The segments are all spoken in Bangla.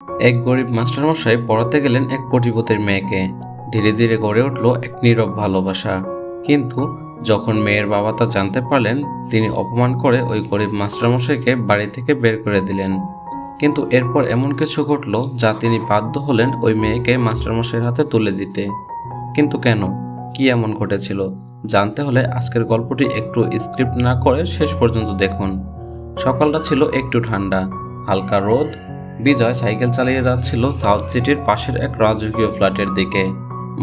এক গরিব মাস্টারমশাই পড়াতে গেলেন এক কোটিপতির মেয়েকে। ধীরে ধীরে গড়ে উঠল এক নীরব ভালোবাসা। কিন্তু যখন মেয়ের বাবা তা জানতে পারলেন, তিনি অপমান করে ওই গরিব মাস্টারমশাইকে বাড়ি থেকে বের করে দিলেন। কিন্তু এরপর এমন কিছু ঘটল যা তিনি বাধ্য হলেন ওই মেয়েকে মাস্টারমশাইয়ের হাতে তুলে দিতে। কিন্তু কেন, কি এমন ঘটেছিল জানতে হলে আজকের গল্পটি একটু স্ক্রিপ্ট না করে শেষ পর্যন্ত দেখুন। সকালটা ছিল একটু ঠান্ডা, হালকা রোদ। বিজয় সাইকেল চালিয়ে যাচ্ছিল সাউথ সিটির পাশের এক রাজকীয় ফ্ল্যাটের দিকে।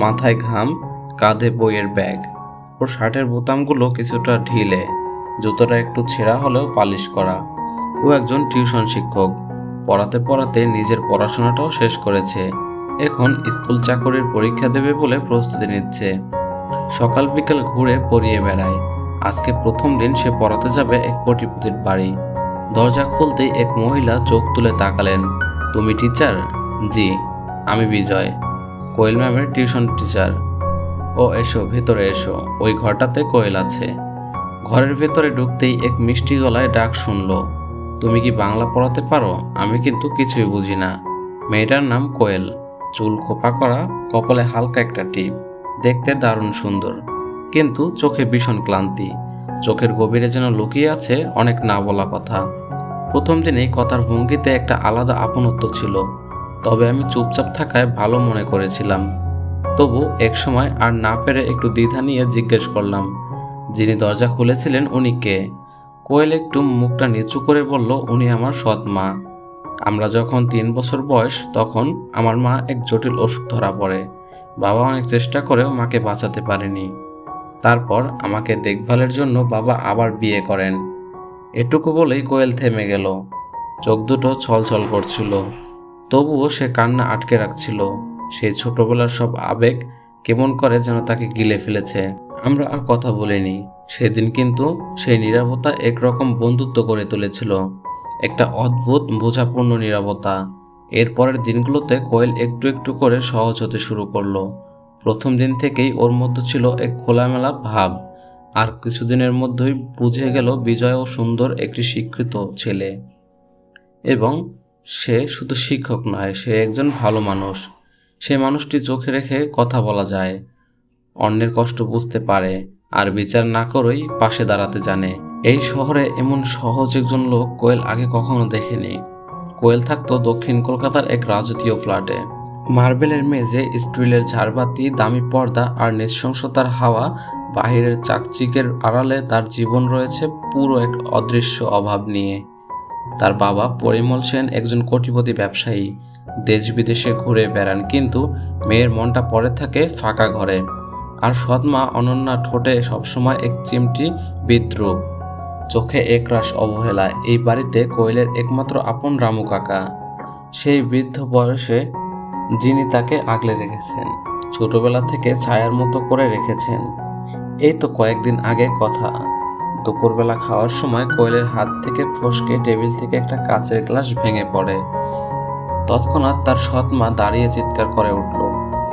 মাথায় ঘাম, কাঁধে বইয়ের ব্যাগ। ওর শার্টের বোতামগুলো কিছুটা ঢিলে, জুতোটা একটু ছেঁড়া হলেও পালিশ করা। ও একজন টিউশন শিক্ষক, পড়াতে পড়াতে নিজের পড়াশোনাটাও শেষ করেছে। এখন স্কুল চাকরির পরীক্ষা দেবে বলে প্রস্তুতি নিচ্ছে। সকাল বিকাল ঘুরে পড়িয়ে বেড়ায়। আজকে প্রথম দিন সে পড়াতে যাবে এক কোটিপতির বাড়ি। দরজা খুলতেই এক মহিলা চোখ তুলে তাকালেন। তুমি টিচার? জি, আমি বিজয়, কোয়েল ম্যামের টিউশন টিচার। ও এসো, ভেতরে এসো, ওই ঘরটাতে কোয়েল আছে। ঘরের ভেতরে ঢুকতেই এক মিষ্টি গলায় ডাক শুনল। তুমি কি বাংলা পড়াতে পারো? আমি কিন্তু কিছুই বুঝি না। মেয়েটার নাম কোয়েল, চুল খোপা করা, কপালে হালকা একটা টিপ, দেখতে দারুণ সুন্দর, কিন্তু চোখে ভীষণ ক্লান্তি। চোখের গভীরে যেন লুকিয়ে আছে অনেক না বলা কথা। প্রথম দিনেই কথার ভঙ্গিতে একটা আলাদা আপনত্ব ছিল, তবে আমি চুপচাপ থাকায় ভালো মনে করেছিলাম। তবু একসময় আর না পেরে একটু দ্বিধা নিয়ে জিজ্ঞেস করলাম, যিনি দরজা খুলেছিলেন উনি কে? কোয়েল একটু মুখটা নিচু করে বলল, উনি আমার সৎ মা। আমরা যখন 3 বছর বয়স তখন আমার মা এক জটিল অসুখ ধরা পড়ে। বাবা অনেক চেষ্টা করেও মাকে বাঁচাতে পারেনি। তারপর আমাকে দেখভালের জন্য বাবা আবার বিয়ে করেন। এটুকু বলেই কোয়েল থেমে গেল। চোখ দুটো ছলছল করছিল, তবুও সে কান্না আটকে রাখছিল। সেই ছোটবেলার সব আবেগ কেমন করে যেন তাকে গিলে ফেলেছে। আমরা আর কথা বলিনি সেদিন, কিন্তু সেই নীরবতা একরকম বন্ধুত্ব করে তুলেছিল, একটা অদ্ভুত বোঝাপূর্ণ নীরবতা। এরপরের দিনগুলোতে কোয়েল একটু একটু করে সহজ হতে শুরু করলো। প্রথম দিন থেকেই ওর মধ্যে ছিল এক খোলামেলা ভাব, আর কিছুদিনের মধ্যেই বুঝে গেল বিজয় ও সুন্দর একটি শিক্ষিত ছেলে। এবং সে শুধু শিক্ষক নয়, সে একজন ভালো মানুষ। সে মানুষটি চোখে রেখে কথা বলা যায়, অন্যের কষ্ট বুঝতে পারে, আর বিচার না করেই পাশে দাঁড়াতে জানে। এই শহরে এমন সহজ একজন লোক কোয়েল আগে কখনো দেখেনি। কোয়েল থাকতো দক্ষিণ কলকাতার এক রাজকীয় ফ্ল্যাটে। মার্বেলের মেঝে, স্টিলের ঝাড়বাতি, দামি পর্দা আর নৃশংসতার হাওয়া। বাহিরের চাকচিকের আড়ালে তার জীবন রয়েছে পুরো এক অদৃশ্য অভাব নিয়ে। তার বাবা পরিমল সেন একজন কোটিপতি ব্যবসায়ী, দেশ বিদেশে ঘুরে বেড়ান, কিন্তু মেয়ের মনটা পড়ে থাকে ফাঁকা ঘরে। আর সৎমা অনন্যা, ঠোঁটে সবসময় এক চিমটি বিদ্রুপ, চোখে একরাশ অবহেলা। এই বাড়িতে কোয়েলের একমাত্র আপন রামু কাকা, সেই বৃদ্ধ বয়সে যিনি তাকে আগলে রেখেছেন, ছোটবেলা থেকে ছায়ার মতো করে রেখেছেন। এই তো কয়েকদিন আগে কথা, দুপুরবেলা খাওয়ার সময় কোয়েলের হাত থেকে ফসকে টেবিল থেকে একটা কাচের গ্লাস ভেঙে পড়ে। তৎক্ষণাৎ তার সৎ মা দাঁড়িয়ে চিৎকার করে উঠল,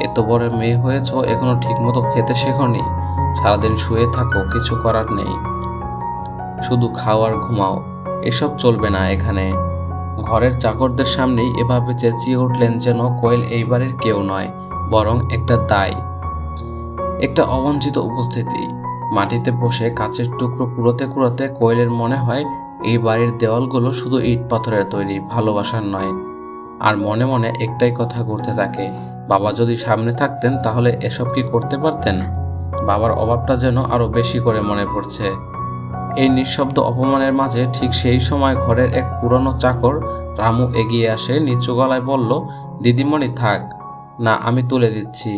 এত বড় মেয়ে হয়েছ, এখনো ঠিকমতো খেতে শেখনি? সারাদিন শুয়ে থাকো, কিছু করার নেই, শুধু খাও আর ঘুমাও। এসব চলবে না এখানে। ঘরের চাকরদের সামনেই এভাবে চেঁচিয়ে উঠলেন যেন কোয়েল এই বাড়ির কেউ নয়, বরং একটা দায়, একটা অবাঞ্ছিত উপস্থিতি। মাটিতে বসে কাচের টুকরো কুড়োতে কুড়োতে কোয়েলের মনে হয় এই বাড়ির দেওয়ালগুলো শুধু ইট পাথরের তৈরি, ভালোবাসার নয়। আর মনে মনে একটাই কথা ঘুরতে থাকে, বাবা যদি সামনে থাকতেন তাহলে এসব কি করতে পারতেন? বাবার অভাবটা যেন আরো বেশি করে মনে পড়ছে। এই নিঃশব্দ অপমানের মাঝে ঠিক সেই সময় ঘরের এক পুরনো চাকর রামু এগিয়ে আসে, নিচু গলায় বলল, দিদিমণি থাক না, আমি তুলে দিচ্ছি,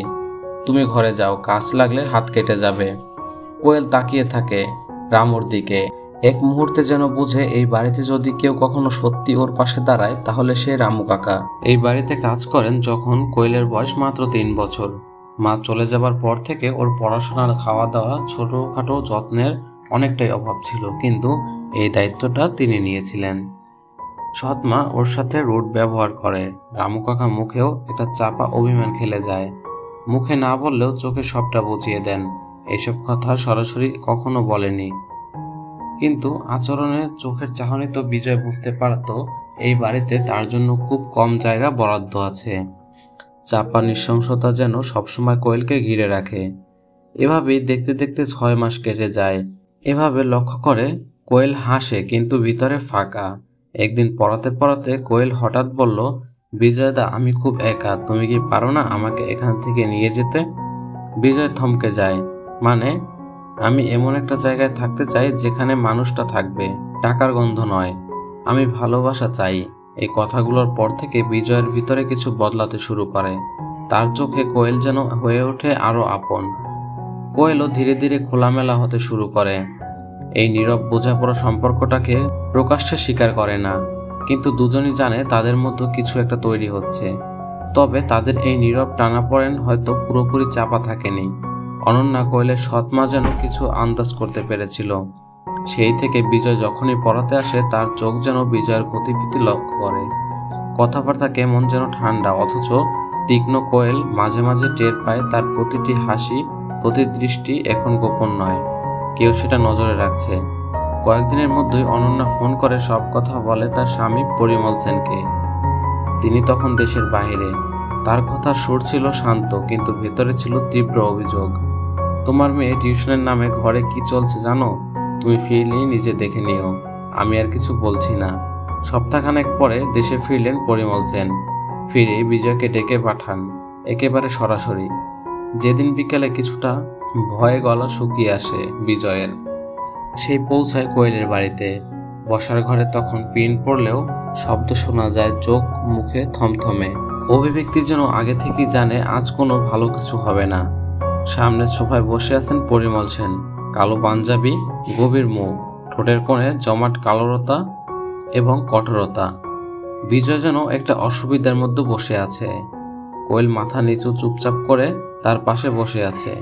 তুমি ঘরে যাও, কাজ লাগলে হাত কেটে যাবে। কোয়েল তাকিয়ে থাকে রামুর দিকে। এক মুহূর্তে যেন বুঝে এই বাড়িতে যদি কেউ কখনো সত্যি ওর পাশে দাঁড়ায় তাহলে সে রামু কাকা। এই বাড়িতে কাজ করেন যখন কোয়েলের বয়স মাত্র 3 বছর। মা চলে যাবার পর থেকে ওর পড়াশোনার, খাওয়া দাওয়া, ছোটখাটো যত্নের অনেকটাই অভাব ছিল, কিন্তু এই দায়িত্বটা তিনি নিয়েছিলেন। সৎ মা ওর সাথে রুড ব্যবহার করে, রামু কাকা মুখেও একটা চাপা অভিমান খেলে যায়। মুখে না বললেও চোখে সবটা বুঝিয়ে দেন। এইসব কথা সরাসরি কখনো বলেনি, কিন্তু আচরণে, চোখের চাহনি তো বিজয় বুঝতে পারত এই বাড়িতে তার জন্য খুব কম জায়গা বরাদ্দ আছে। চাপা নৃশংসতা যেন সবসময় কোয়েলকে ঘিরে রাখে। এভাবেই দেখতে দেখতে 6 মাস কেটে যায়। এভাবে লক্ষ্য করে কোয়েল হাসে, কিন্তু ভিতরে ফাঁকা। একদিন পড়াতে পড়াতে কোয়েল হঠাৎ বলল, বিজয়দা, আমি খুব একা, তুমি কি পারো না আমাকে এখান থেকে নিয়ে যেতে? বিজয় থমকে যায়। মানে? আমি এমন একটা জায়গায় থাকতে চাই যেখানে মানুষটা থাকবে, টাকার গন্ধ নয়। আমি ভালোবাসা চাই। এই কথাগুলোর পর থেকে বিজয়ের ভিতরে কিছু বদলাতে শুরু করে। তার চোখে কোয়েল যেন হয়ে ওঠে আরো আপন। কোয়েলও ধীরে ধীরে খোলামেলা হতে শুরু করে। এই নীরব বোঝাপড়া সম্পর্কটাকে প্রকাশ্যে স্বীকার করে না, কিন্তু দুজনই জানে তাদের মধ্যে কিছু একটা তৈরি হচ্ছে। তবে তাদের এই নীরব টানাপোড়েন হয়তো পুরোপুরি চাপা থাকেনি। অনন্যা কোয়েলের সৎমা যেন কিছু আন্দাজ করতে পেরেছিল। সেই থেকে বিজয় যখনই পড়াতে আসে তার চোখ যেন বিজয়ের গতিবিধি লক্ষ্য করে। কথাবার্তা কেমন যেন ঠান্ডা, অথচ তীক্ষ্ণ। কোয়েল মাঝে মাঝে টের পায় তার প্রতিটি হাসি, প্রতি দৃষ্টি এখন গোপন নয়, কেউ সেটা নজরে রাখছে। কয়েকদিনের মধ্যেই অনন্যা ফোন করে সব কথা বলে তার স্বামী পরিমল সেনকে। তিনি তখন দেশের বাইরে। তার কথার সুর ছিল শান্ত, কিন্তু ভেতরে ছিল তীব্র অভিযোগ। তোমার মেয়ে টিউশনের নামে ঘরে কি চলছে জানো? তুমি ফিরলেই নিজে দেখে নিও, আমি আর কিছু বলছি না। সপ্তাহখানেক পরে দেশে ফিরলেন পরিমল সেন। ফিরে বিজয়কে ডেকে পাঠান, একেবারে সরাসরি। যেদিন বিকেলে কিছুটা ভয়ে গলা শুকিয়ে আসে বিজয়ের, সেই পৌঁছায় কোয়েলের বাড়িতে। বসার ঘরে তখন পিন পড়লেও শব্দ শোনা যায় চোখ মুখে থমথমে। অভিব্যক্তি যেন আগে থেকেই জানে আজ কোনো ভালো কিছু হবে না। সামনে সোফায় বসে আছেন পরিমল সেন, কালো পাঞ্জাবি, গভীর মুখ, ঠোঁটের কোণে জমাট কালোরতা এবং কঠোরতা। বিজয় যেন একটা অসুবিধার মধ্যে বসে আছে। কোয়েল মাথা নিচু চুপচাপ করে তার পাশে বসে আছে,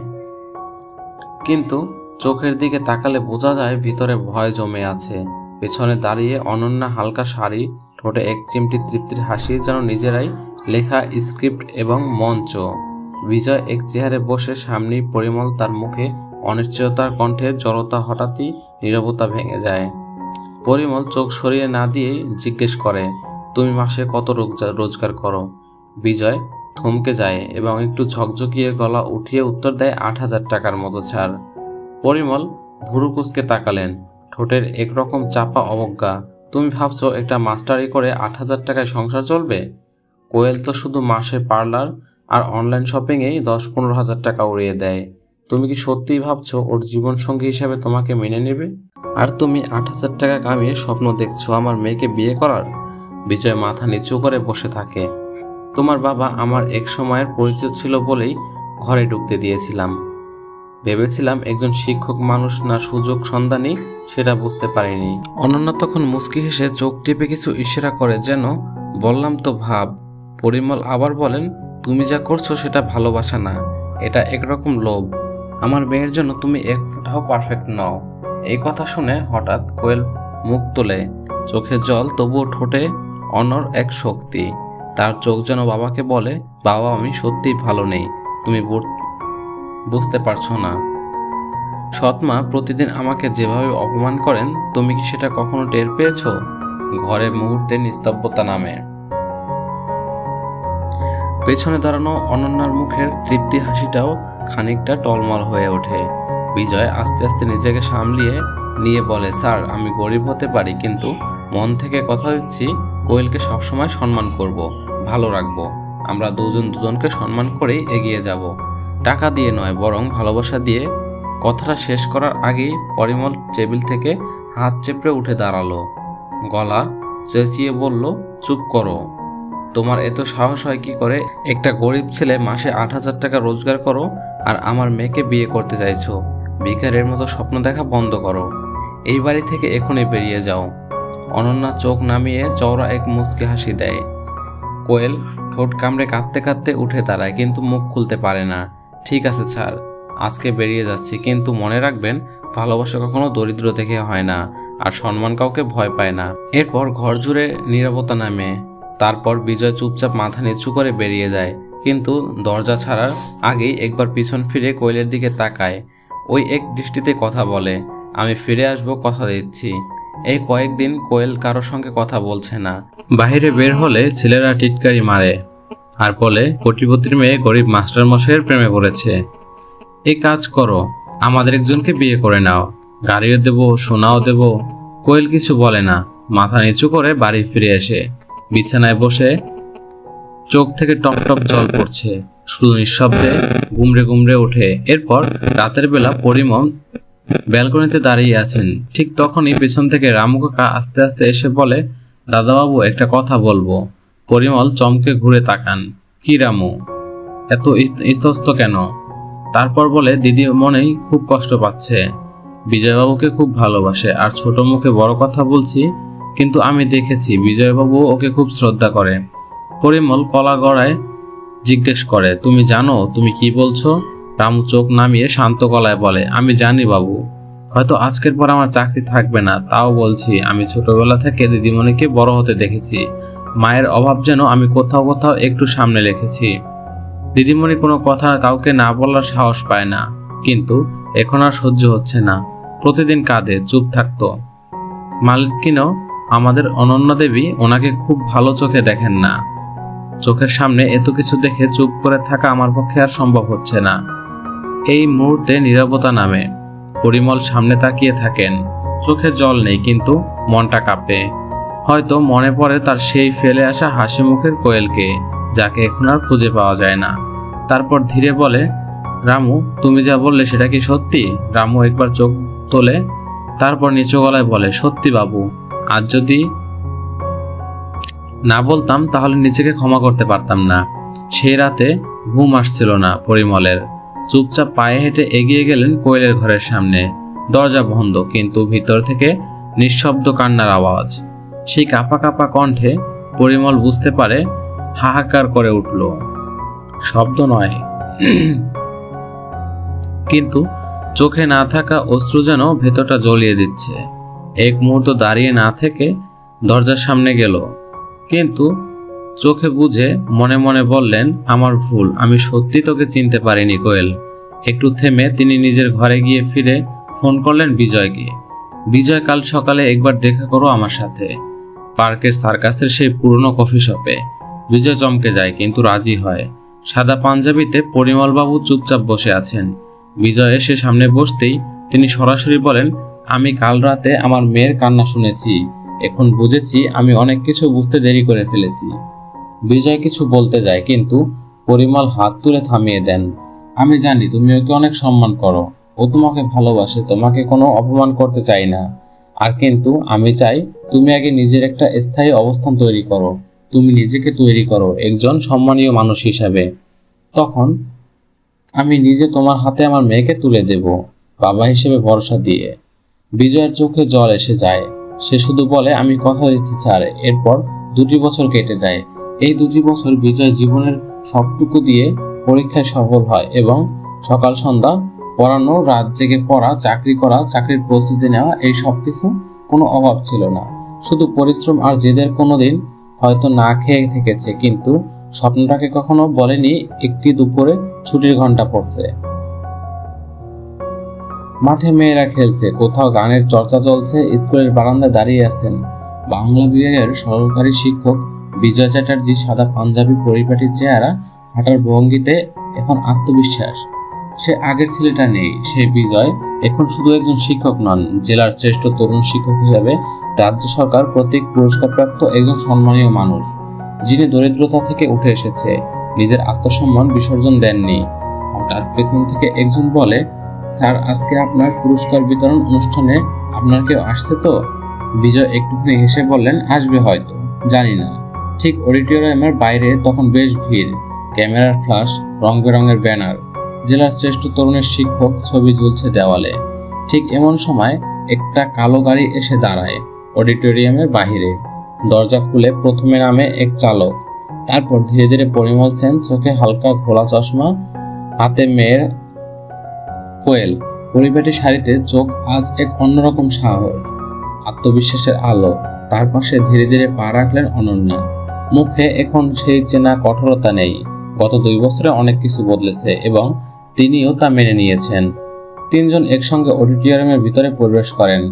কিন্তু চোখের দিকে তাকালে বোঝা যায় ভিতরে ভয় জমে আছে। পেছনে দাঁড়িয়ে অনন্যা, হালকা শাড়ি, ঠোঁটে এক চিমটি তৃপ্তির হাসি, যেন নিজেরাই লেখা স্ক্রিপ্ট এবং মঞ্চ। বিজয় এক চেয়ারে বসে, সামনেই পরিমল, তার মুখে অনিশ্চয়তার কণ্ঠে জড়তা। হঠাৎই নীরবতা ভেঙে যায়। পরিমল চোখ সরিয়ে না দিয়েই জিজ্ঞেস করে, তুমি মাসে কত রোজগার করো? বিজয় থমকে যায় এবং একটু ঝকঝকিয়ে গলা উঠিয়ে উত্তর দেয়, 8,000 টাকার মতো ছাড়। পরিমল ভুরু কুঁচকে তাকালেন, ঠোঁটের একরকম চাপা অবজ্ঞা। তুমি ভাবছো একটা মাস্টারি করে 8,000 টাকায় সংসার চলবে? কোয়েল তো শুধু মাসে পার্লার আর অনলাইন শপিংয়েই 10-15 হাজার টাকা উড়িয়ে দেয়। তুমি কি সত্যিই ভাবছো ওর জীবনসঙ্গী হিসাবে তোমাকে মেনে নেবে? আর তুমি 8,000 টাকা কামিয়ে স্বপ্ন দেখছো আমার মেয়েকে বিয়ে করার? বিজয় মাথা নিচু করে বসে থাকে। তোমার বাবা আমার এক সময়ের পরিচিত ছিল বলেই ঘরে ঢুকতে দিয়েছিলাম। ভেবেছিলাম একজন শিক্ষক মানুষ না সুযোগ সন্ধানী, সেটা বুঝতে পারিনি। অনন্যা তখন মুচকি হেসে চোখ টিপে কিছু ইশারা করে, যেন বললাম তো ভাব। পরিমল আবার বলেন, তুমি যা করছো সেটা ভালোবাসা না, এটা একরকম লোভ। আমার মেয়ের জন্য তুমি এক ফুটাও পারফেক্ট নও। এই কথা শুনে হঠাৎ কোয়েল মুখ তোলে, চোখে জল, তবুও ঠোঁটে অনর এক শক্তি। তার চোখ যেন বাবাকে বলে, বাবা আমি সত্যিই ভালো নেই, তুমি বুঝতে পারছো না। সৎমা প্রতিদিন আমাকে যেভাবে অপমান করেন, তুমি কি সেটা কখনো টের পেয়েছো? ঘরে মুহূর্তে নিস্তব্ধতা নামে। পেছনে দাঁড়ানো অনন্যার মুখের তৃপ্তি হাসিটাও খানিকটা টলমল হয়ে ওঠে। বিজয় আস্তে আস্তে নিজেকে সামলিয়ে নিয়ে বলে, স্যার আমি গরিব হতে পারি, কিন্তু মন থেকে কথা দিচ্ছি কোয়েলকে সবসময় সম্মান করব, ভালো রাখবো। আমরা দুজনকে সম্মান করেই এগিয়ে যাব, টাকা দিয়ে নয়, বরং ভালোবাসা দিয়ে। কথাটা শেষ করার আগেই পরিমল টেবিল থেকে হাত চেপড়ে উঠে দাঁড়ালো, গলা চেঁচিয়ে বলল, চুপ করো। তোমার এত সাহস হয় কি করে? একটা গরিব ছেলে মাসে 8,000 টাকা রোজগার করো আর আমার মেয়েকে বিয়ে করতে চাইছো? ভিখারির মতো স্বপ্ন দেখা বন্ধ করো, এই বাড়ি থেকে এখনই বেরিয়ে যাও। অনন্যা চোখ নামিয়ে চওড়া এক মুচকি হাসি দেয়। কোয়েল ঠোঁট কামড়ে কাঁদতে কাঁদতে উঠে দাঁড়ায়, কিন্তু মুখ খুলতে পারে না। ঠিক আছে স্যার, আজকে বেরিয়ে যাচ্ছি, কিন্তু মনে রাখবেন ভালোবাসা কখনো দরিদ্র দেখে হয় না, আর সম্মান কাউকে ভয় পায় না। এরপর ঘর জুড়ে নীরবতা নামে। তারপর বিজয় চুপচাপ মাথা নিচু করে বেরিয়ে যায়, কিন্তু দরজা ছাড়ার আগেই একবার পিছন ফিরে কোয়েলের দিকে তাকায়। ওই এক দৃষ্টিতে কথা বলে, আমি ফিরে আসবো, কথা দিচ্ছি। এই কয়েকদিন কোয়েল কারোর সঙ্গে কথা বলছে না। বাইরে বের হলে ছেলেরা টিটকারি মারে আর বলে কোটিপতির মেয়ে গরিব মাস্টার মশাইয়ের প্রেমে পড়েছে। এই কাজ করো, আমাদের একজনকে বিয়ে করে নাও, গাড়িও দেব, সোনাও দেব। কোয়েল কিছু বলে না, মাথা নিচু করে বাড়ি ফিরে আসে। বিছানায় বসে চোখ থেকে টপ টপ জল পড়ছে, শুধু নিঃশব্দে গুমড়ে গুমড়ে ওঠে। এরপর রাতের বেলা পরিমল ব্যালকনিতে দাঁড়িয়ে আছেন। ঠিক তখনই পেছন থেকে রামু কাকা আস্তে আস্তে এসে বলে, দাদাবাবু একটা কথা বলবো। পরিমল চমকে ঘুরে তাকান। কি রামু, এত ইতস্ত কেন? তারপর বলে, দিদি মনেই খুব কষ্ট পাচ্ছে, বিজয়বাবুকে খুব ভালোবাসে আর ছোট মুখে বড় কথা বলছি, কিন্তু আমি দেখেছি বিজয়বাবু ওকে খুব শ্রদ্ধা করে। পরিমল কলা গড়ায় জিজ্ঞেস করে, তুমি জানো তুমি কি বলছো? রামু চোখ নামিয়ে শান্ত গলায় বলে, আমি জানি বাবু, হয়তো আজকের পর আমার চাকরি থাকবে না, তাও বলছি আমি ছোটবেলা থেকে দিদিমণিকে বড় হতে দেখেছি। মায়ের অভাব যেন আমি কোথাও কোথাও একটু সামনে রেখেছি। দিদিমণি কোনো কথা কাউকে না বলার সাহস পায় না, কিন্তু এখন আর সহ্য হচ্ছে না। প্রতিদিন কাঁদে, চুপ থাকতো। মালকিনও আমাদের অনন্যা দেবী ওনাকে খুব ভালো চোখে দেখেন না। চোখের সামনে এত কিছু দেখে চুপ করে থাকা আমার পক্ষে আর সম্ভব হচ্ছে না। এই মুহূর্তে নীরবতা নামে। পরিমল সামনে তাকিয়ে থাকেন, চোখে জল নেই, কিন্তু মনটা কাঁপে। হয়তো মনে পড়ে তার সেই ফেলে আসা হাসি মুখের কোয়েলকে, যাকে এখন আর খুঁজে পাওয়া যায় না। তারপর ধীরে বলে, রামু তুমি যা বললে সেটা কি সত্যি? রামু একবার চোখ তোলে, তারপর নিচু গলায় বলে, সত্যি বাবু, আজ যদি না বলতাম তাহলে নিজেকে ক্ষমা করতে পারতাম না। সেই রাতে ঘুম আসছিল না পরিমলের। চুপচাপ পায়ে হেঁটে এগিয়ে গেলেন কোয়েলের ঘরের সামনে। দরজা বন্ধ, কিন্তু ভিতর থেকে নিঃশব্দ কান্নার আওয়াজ। সেই কাঁপা কাঁপা কণ্ঠে পরিমল বুঝতে পারে, হাহাকার করে উঠল। শব্দ নয়, কিন্তু চোখে না থাকা অশ্রু যেন ভেতরটা জ্বলিয়ে দিচ্ছে। এক মুহূর্ত দাঁড়িয়ে না থেকে দরজার সামনে গেল, কিন্তু চোখে বুঝে মনে মনে বললেন, আমার ভুল, আমি সত্যি তোকে চিনতে পারিনি কোয়েল। একটু থেমে তিনি নিজের ঘরে গিয়ে ফিরে ফোন করলেন বিজয়কে। বিজয়, কাল সকালে একবার দেখা করো আমার সাথে, পার্কের সার্কাসের সেই পুরনো কফি শপে। বিজয় চমকে যায়, কিন্তু রাজি হয়। সাদা পাঞ্জাবিতে পরিমলবাবু চুপচাপ বসে আছেন। বিজয় এসে সামনে বসতেই তিনি সরাসরি বলেন, আমি কাল রাতে আমার মেয়ের কান্না শুনেছি, এখন বুঝেছি আমি অনেক কিছু বুঝতে দেরি করে ফেলেছি। বিজয় কিছু বলতে যায়, কিন্তু পরিমল হাত তুলে থামিয়ে দেন। আমি জানি তুমি ওকে অনেক সম্মান করো, ও তোমাকে ভালোবাসে, তোমাকে কোনো অপমান করতে চাই না। আর কিন্তু আমি চাই তুমি আগে নিজের একটা স্থায়ী অবস্থান তৈরি করো। তুমি নিজেকে তৈরি করো একজন সম্মানীয় মানুষ হিসাবে, তখন আমি নিজে তোমার হাতে আমার মেয়েকে তুলে দেব, বাবা হিসেবে ভরসা দিয়ে। বিজয়ের চোখে জল এসে যায়। সে শুধু বলে, আমি কথা দিচ্ছি স্যার। এরপর 2 বছর কেটে যায়। এই 2 বছর বিজয় জীবনের সবটুকু দিয়ে পরীক্ষায় সফল হয়, এবং সকাল সন্ধ্যা পড়ানো, রাত জেগে পড়া, চাকরি করা, চাকরির প্রস্তুতি নেওয়া, এই সব কিছু কোনো অভাব ছিল না। শুধু পরিশ্রম আর জেদের। কোনোদিন হয়তো না খেয়ে থেকেছে, কিন্তু স্বপ্নটাকে কখনো বলেনি একটি দুপুরে ছুটির ঘন্টা পড়ছে, মাঠে মেয়েরা খেলছে, কোথাও গানের চর্চা চলছে, স্কুলের বারান্দায় দাঁড়িয়ে আছেন বাংলা বিভাগের সহকারী শিক্ষক বিজয় চ্যাটার্জি। সাদা পাঞ্জাবি, পরিপাটি চেহারা, হাঁটার ভঙ্গিতে এখন আত্মবিশ্বাস। সে আগের ছেলেটা নেই। সে বিজয় এখন শুধু একজন শিক্ষক নন, জেলার শ্রেষ্ঠ তরুণ শিক্ষক হিসাবে রাজ্য সরকার কর্তৃক পুরস্কারপ্রাপ্ত একজন সম্মানীয় মানুষ, যিনি দরিদ্রতা থেকে উঠে এসেছে, নিজের আত্মসম্মান বিসর্জন দেননি। হঠাৎ পেছন থেকে একজন বলে, স্যার আজকে আপনার পুরস্কার বিতরণ অনুষ্ঠানে আপনার কেউ আসছে তো? বিজয় একটুখানি হেসে বললেন, আসবে হয়তো, জানি না। ঠিক অডিটোরিয়ামের বাইরে তখন বেশ ভিড়, ক্যামেরার ফ্ল্যাশ, রং বেরঙের ব্যানার, জেলার শ্রেষ্ঠ তরুণের শিক্ষক ছবি ঝুলছে দেওয়ালে। ঠিক এমন সময় একটা কালো গাড়ি এসে দাঁড়ায় অডিটোরিয়ামের বাহিরে। দরজা খুলে প্রথমে নামে এক চালক, তারপর ধীরে ধীরে পরিমল সেন, চোখে হালকা ঘোলা চশমা, হাতে মেয়ের কোয়েল, পরিপাটি শাড়িতে। চোখ আজ এক অন্যরকম সাহস, আত্মবিশ্বাসের আলো। তার পাশে ধীরে ধীরে পা রাখলেন অনন্যা। মুখে এখন সেই চেনা কঠোরতা নেই। গত 2 বছরে অনেক কিছু বদলেছে, এবং তিনিও তা মেনে নিয়েছেন। 3 জন একসঙ্গে অডিটোরিয়ামের ভিতরে প্রবেশ করেন।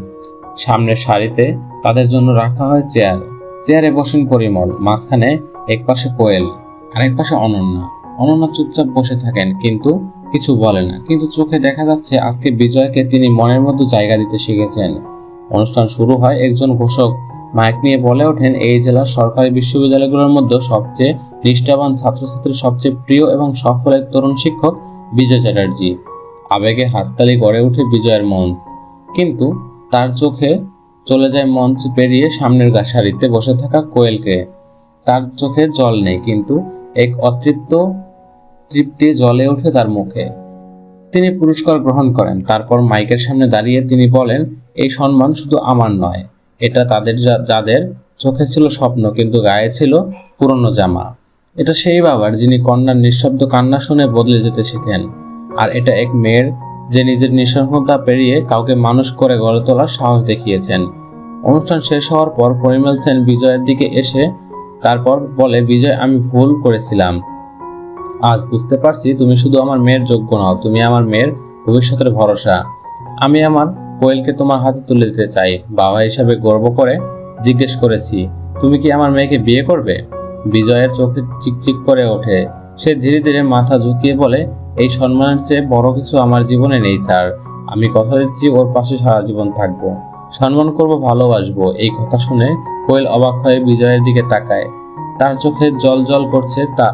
সামনের সারিতে তাদের জন্য রাখা হয় চেয়ার। চেয়ারে বসেন পরিমল, মাঝখানে এক পাশে কোয়েল, আরেক পাশে অনন্যা। অনন্যা চুপচাপ বসে থাকেন, কিন্তু কিছু বলে না, কিন্তু চোখে দেখা যাচ্ছে আজকে বিজয়কে তিনি মনের মধ্যে জায়গা দিতে শিখেছেন। অনুষ্ঠান শুরু হয়। একজন ঘোষক মাইক নিয়ে বলে ওঠেন, এই জেলার সরকারি বিশ্ববিদ্যালয়গুলোর মধ্যে সবচেয়ে নিষ্ঠাবান ছাত্রছাত্রীর সবচেয়ে প্রিয় এবং সফল এক তরুণ শিক্ষক বিজয় চ্যাটার্জি। আবেগে হাততালি গড়ে ওঠে বিজয়ের মঞ্চ, কিন্তু তার চোখে চলে যায় মঞ্চ পেরিয়ে সামনের সারিতে বসে থাকা কোয়েলকে। তার চোখে জল নেই, কিন্তু এক তৃপ্তি জ্বলে ওঠে তার মুখে। তিনি পুরস্কার গ্রহণ করেন। তারপর মাইকের সামনে দাঁড়িয়ে তিনি বলেন, এই সম্মান শুধু আমার নয়, এটা তাদের যাদের চোখে ছিল স্বপ্ন কিন্তু গায়ে ছিল পুরনো জামা। এটা সেই বাবার যিনি কন্যার নিঃশব্দ কান্না শুনে বদলে যেতে শেখেন। আর এটা এক মেয়ের যে নিজের নিঃসঙ্গতা পেরিয়ে কাউকে মানুষ করে গড়ে তোলার সাহস দেখিয়েছেন। অনুষ্ঠান শেষ হওয়ার পর পরিমল সেন বিজয়ের দিকে এসে তারপর বলে, বিজয়, আমি ভুল করেছিলাম। আজ বুঝতে পারছি তুমি শুধু আমার মেয়ের যোগ্য নও, তুমি আমার মেয়ের ভবিষ্যতের ভরসা। আমি আমার কোয়েলকে তোমার হাতে তুলে দিতে চাই। বাবা হিসাবে গর্ব করে জিজ্ঞেস করেছি, তুমি কি আমার মেয়েকে বিয়ে করবে? বিজয়ের চোখে চিকচিক করে ওঠে। সে ধীরে ধীরে মাথা ঝুঁকিয়ে বলে, এই সম্মানের চেয়ে বড় কিছু আমার জীবনে নেই স্যার। আমি কথা দিচ্ছি ওর পাশে সারা জীবন থাকবো, সম্মান করব, ভালোবাসবো। এই কথা শুনে কোয়েল অবাক হয়ে বিজয়ের দিকে তাকায়। তার চোখে জল জল করছে, তা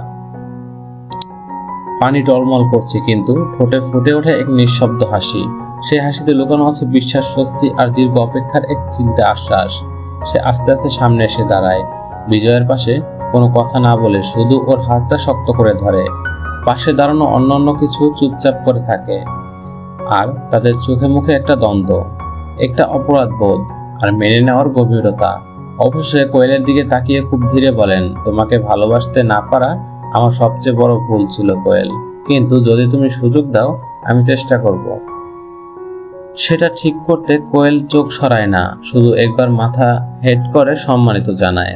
পানি টলমল করছে, কিন্তু ঠোঁটে ফুটে ওঠে এক নিঃশব্দ হাসি। সেই হাসিতে লুকানো আছে বিশ্বাস, স্বস্তি আর দীর্ঘ অপেক্ষার এক চিন্তা আশ্বাস। সে আস্তে আস্তে সামনে এসে দাঁড়ায় বিজয়ের পাশে, কোনো কথা না বলে শুধু ওর হাতটা শক্ত করে ধরে। পাশে দাঁড়ানো অন্যান্য কিছু চুপচাপ করে থাকে, আর তাদের চোখে মুখে একটা দ্বন্দ্ব, একটা অপরাধ বোধ আর মেনে নেওয়ার গভীরতা। অবশেষে কোয়েলের দিকে তাকিয়ে খুব ধীরে বলেন, তোমাকে ভালোবাসতে না পারা আমার সবচেয়ে বড় ভুল ছিল কোয়েল, কিন্তু যদি তুমি সুযোগ দাও আমি চেষ্টা করব সেটা ঠিক করতে। কোয়েল চোখ সরায় না, শুধু একবার মাথা হেড করে সম্মানিত জানায়।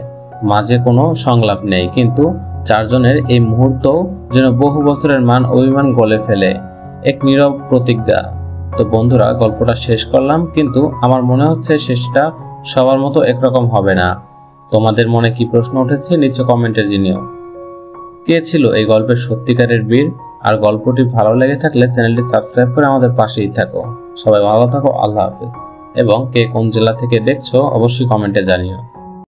মাঝে কোনো সংলাপ নেই, কিন্তু চারজনের এই মুহূর্ত যেন বহু বছরের মান অভিমান গলে ফেলে, এক নীরব প্রতিজ্ঞা। তো বন্ধুরা, গল্পটা শেষ করলাম, কিন্তু আমার মনে হচ্ছে শেষটা সবার মতো একরকম হবে না। তোমাদের মনে কি প্রশ্ন উঠেছে নিচে কমেন্টে জানিও। কে ছিল এই গল্পের সত্যিকারের বীর? আর গল্পটি ভালো লেগে থাকলে চ্যানেলটি সাবস্ক্রাইব করে আমাদের পাশেই থাকো। সবাই ভালো থাকো, আল্লাহ হাফেজ। এবং কে কোন জেলা থেকে দেখছো অবশ্যই কমেন্টে জানিও।